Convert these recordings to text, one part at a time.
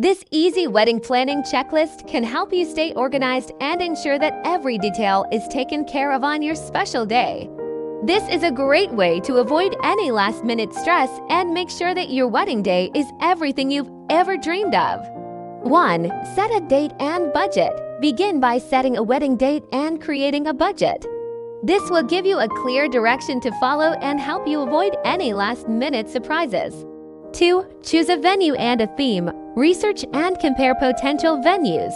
This easy wedding planning checklist can help you stay organized and ensure that every detail is taken care of on your special day. This is a great way to avoid any last-minute stress and make sure that your wedding day is everything you've ever dreamed of. 1. Set a date and budget. Begin by setting a wedding date and creating a budget. This will give you a clear direction to follow and help you avoid any last-minute surprises. 2. Choose a venue and a theme. Research and compare potential venues.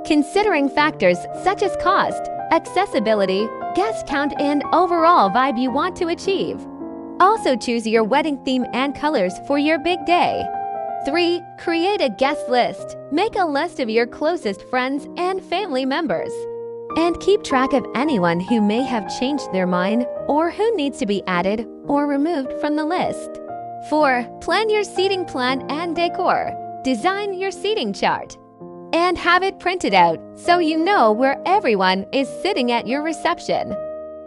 Considering factors such as cost, accessibility, guest count, and overall vibe you want to achieve. Also choose your wedding theme and colors for your big day. 3. Create a guest list. Make a list of your closest friends and family members. And keep track of anyone who may have changed their mind or who needs to be added or removed from the list. 4. Plan your seating plan and decor. Design your seating chart. And have it printed out so you know where everyone is sitting at your reception.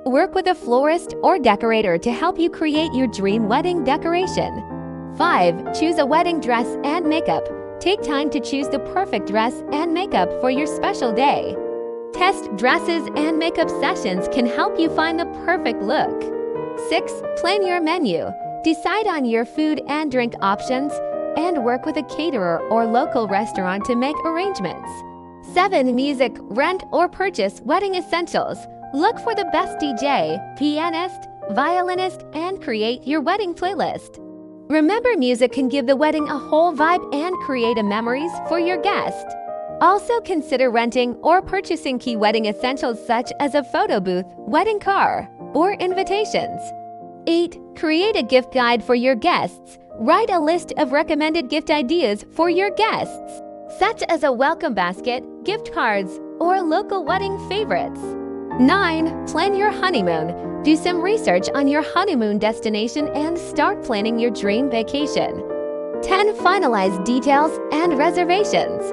Work with a florist or decorator to help you create your dream wedding decoration. 5. Choose a wedding dress and makeup. Take time to choose the perfect dress and makeup for your special day. Test dresses and makeup sessions can help you find the perfect look. 6. Plan your menu. Decide on your food and drink options and work with a caterer or local restaurant to make arrangements. 7. Music. Rent or purchase wedding essentials. Look for the best DJ, pianist, violinist, and create your wedding playlist. Remember, music can give the wedding a whole vibe and create memories for your guest. Also consider renting or purchasing key wedding essentials such as a photo booth, wedding car, or invitations. 8. Create a gift guide for your guests. Write a list of recommended gift ideas for your guests, such as a welcome basket, gift cards, or local wedding favorites. 9. Plan your honeymoon. Do some research on your honeymoon destination and start planning your dream vacation. 10. Finalize details and reservations.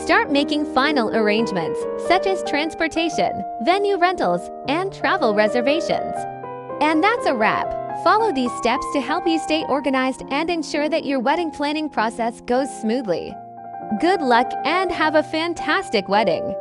Start making final arrangements, such as transportation, venue rentals, and travel reservations. And that's a wrap. Follow these steps to help you stay organized and ensure that your wedding planning process goes smoothly. Good luck and have a fantastic wedding!